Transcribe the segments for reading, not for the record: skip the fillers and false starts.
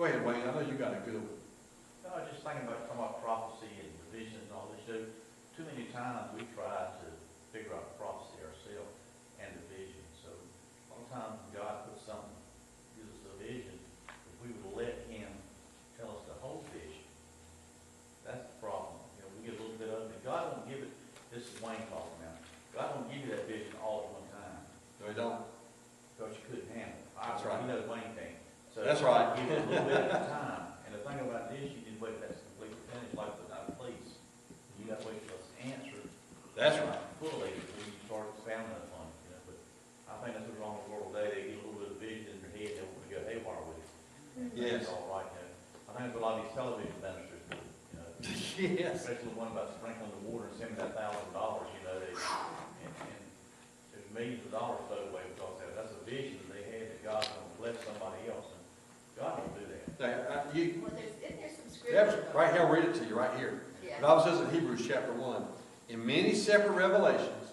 Go ahead, Wayne. I know you got a good one. No, I was just thinking about talking about prophecy and vision and all this. Too many times we try to figure out prophecy ourselves and the vision. So a lot of times when God puts something, gives us a vision, if we would let Him tell us the whole vision, that's the problem. You know, we get a little bit of it. God won't give it. This is Wayne talking now. God won't give you that vision all at one time. No, he don't. Because you couldn't handle it. That's right. You know Wayne can't. So That's right. Give it a little bit at a time. And the thing about this, you didn't wait for that to completely finish, like with our police. You got to wait for us to answer. That's right. Fully before you start expounding upon it. You know, but I think that's what's wrong with the world today. They get a little bit of vision in their head, they want to go haywire with it. Yes. That's all right. You know. I think that's what a lot of these television ministers do. You know, Yes. especially the one about sprinkling the water and sending that $1,000. You know, and there's millions of dollars put away because of that. That's a vision that they had that God's going to bless somebody else. And God don't do that. Well, isn't there some scripture? Yeah, right here, I'll read it to you right here. Yeah. The Bible says in Hebrews chapter 1, in many separate revelations,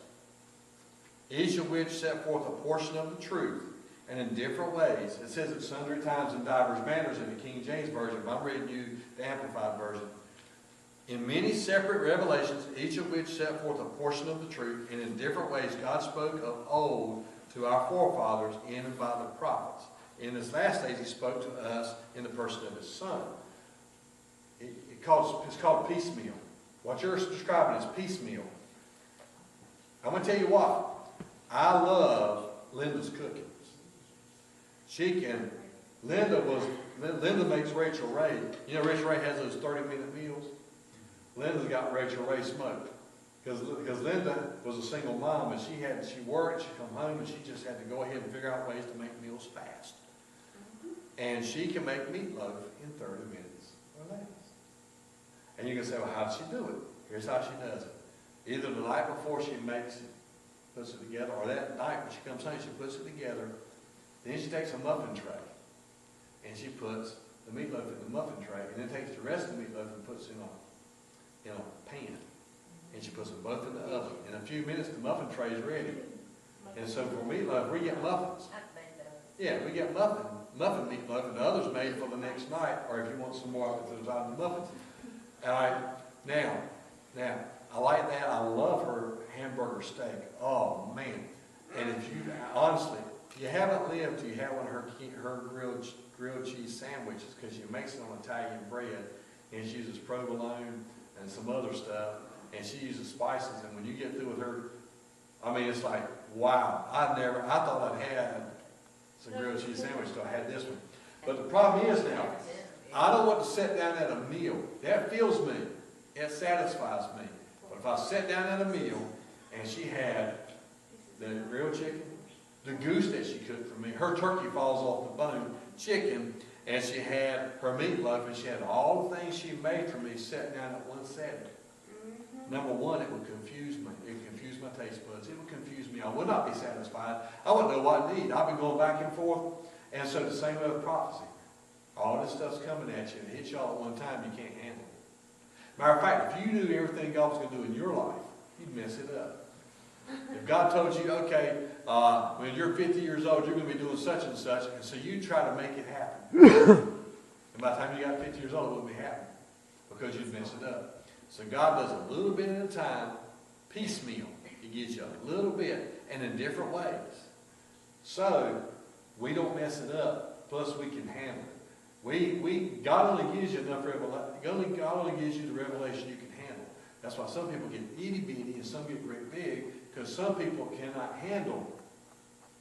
each of which set forth a portion of the truth, and in different ways. It says at sundry times in divers manners in the King James Version, but I'm reading you the Amplified Version. In many separate revelations, each of which set forth a portion of the truth, and in different ways God spoke of old to our forefathers in and by the prophets. In this last days, He spoke to us in the person of His Son. It's called piecemeal. What you're describing is piecemeal. I'm going to tell you what. I love Linda's cooking. Linda makes Rachel Ray. You know, Rachel Ray has those 30-minute meals. Linda's got Rachel Ray smoked. Because Linda was a single mom, and she worked, she'd come home, and she just had to go ahead and figure out ways to make meals fast. And she can make meatloaf in 30 minutes or less. And you can say, well, how does she do it? Here's how she does it. Either the night before she makes it, puts it together, or that night when she comes home, she puts it together. Then she takes a muffin tray, and she puts the meatloaf in the muffin tray, and then takes the rest of the meatloaf and puts it in a pan. And she puts them both in the oven. In a few minutes, the muffin tray is ready. And so for meatloaf, we get muffins. Yeah, we get muffin meatloaf, and the other's made for the next night, or if you want some more, if there's out the muffins. Now, I like that. I love her hamburger steak. Oh, man. And if you, honestly, if you haven't lived, you have one of her grilled cheese sandwiches, because she makes it on Italian bread, and she uses provolone and some other stuff, and she uses spices, and when you get through with her, I mean, it's like, wow. I thought I'd had some grilled cheese sandwich until I had this one. But the problem is now, I don't want to sit down at a meal. That fills me. It satisfies me. But if I sat down at a meal and she had the grilled chicken, the goose that she cooked for me, her turkey falls off the bone, chicken, and she had her meatloaf, and she had all the things she made for me sitting down at one setting. Number one, it would confuse me. It would confuse my taste buds. It would confuse me. I would not be satisfied. I wouldn't know what I need. I'd be going back and forth. And so the same way with prophecy. All this stuff's coming at you, and it hits you all at one time, you can't handle it. Matter of fact, if you knew everything God was going to do in your life, you'd mess it up. If God told you, okay, when you're 50 years old, you're going to be doing such and such, and so you try to make it happen. And by the time you got 50 years old, it wouldn't be happening because you'd mess it up. So God does a little bit at a time, piecemeal. He gives you a little bit, and in different ways. So we don't mess it up, plus we can handle it. God only gives you enough revelation. God only gives you the revelation you can handle. That's why some people get itty bitty and some get great big, because some people cannot handle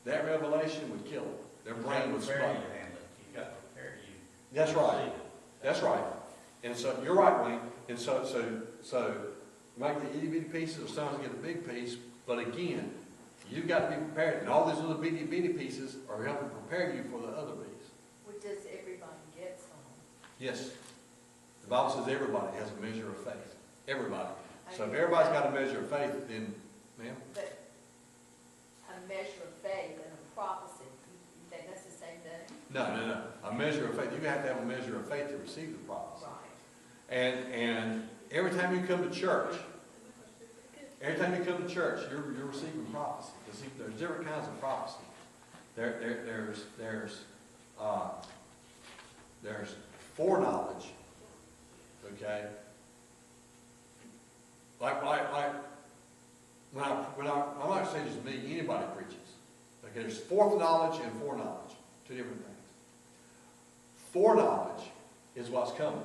that revelation would kill them. Their brain would explode. You've got to prepare you. That's right. That's right. And so you're right, Wayne. And so make the itty bitty pieces, or sometimes get a big piece. But again, you've got to be prepared. And all these little bitty pieces are helping prepare you for the other piece. Well, does everybody get some? Yes. The Bible says everybody has a measure of faith. Everybody. So if everybody's got a measure of faith, then, ma'am? But a measure of faith and a prophecy, you think that's the same thing? No. A measure of faith. You have to have a measure of faith to receive the prophecy. Right. And every time you come to church, you're receiving prophecy. Because there's different kinds of prophecy. There's there's foreknowledge, okay? Like, I'm not saying just me, anybody preaches. Okay, there's foreknowledge and foreknowledge, two different things. Foreknowledge is what's coming.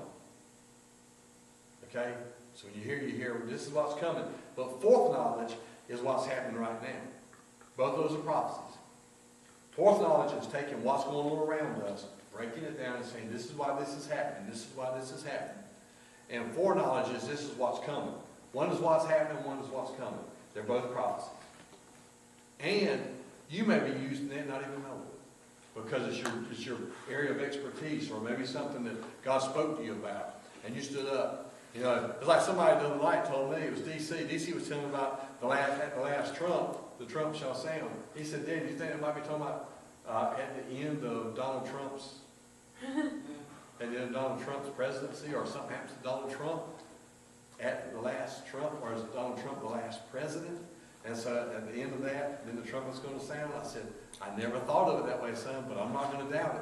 Okay? So when you hear, this is what's coming. But foreknowledge is what's happening right now. Both of those are prophecies. Foreknowledge is taking what's going on around us, breaking it down and saying, this is why this is happening, this is why this is happening. And foreknowledge is, this is what's coming. One is what's happening, one is what's coming. They're both prophecies. And you may be using it and not even know it. Because it's your area of expertise, or maybe something that God spoke to you about. And you stood up. You know, it's like somebody the other night told me, it was DC. DC was telling me about at the last trump, the trump shall sound. He said, Dad, do you think it might be talking about at the end of Donald Trump's presidency, or something happens to Donald Trump at the last Trump, or is Donald Trump the last president? And so at the end of that, then the trumpet's going to sound. I said, I never thought of it that way, son, but I'm not going to doubt it.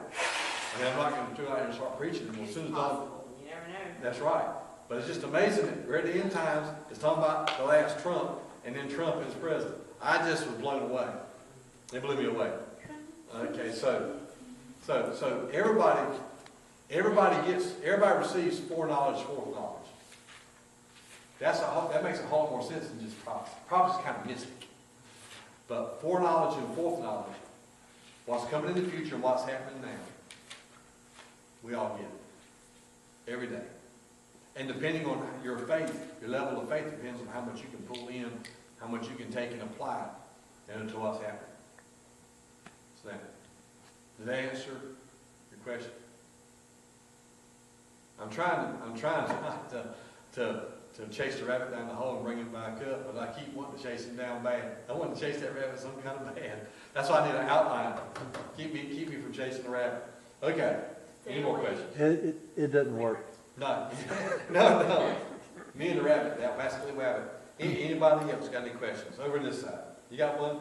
I mean, I'm not going to go out here and start preaching. Well, as soon as Donald, You never know. that's right. But it's just amazing that we're at the end times. It's talking about the last Trump, and then Trump is president. I just was blown away. It blew me away. Okay, so everybody receives foreknowledge, foreknowledge. That makes a whole lot more sense than just prophecy. Prophecy is kind of mystic. But foreknowledge and foreknowledge, what's coming in the future and what's happening now, we all get it. Every day. And depending on your faith, your level of faith depends on how much you can pull in, how much you can take and apply into what's happening. So now, did that answer your question? I'm trying not to chase the rabbit down the hole and bring him back up, but I keep wanting to chase him down bad. I want to chase that rabbit some kind of bad. That's why I need an outline. Keep me from chasing the rabbit. Okay. Any more questions? It doesn't work. No. No. Me and the rabbit, that rascally rabbit. Anybody else got any questions? Over this side. You got one?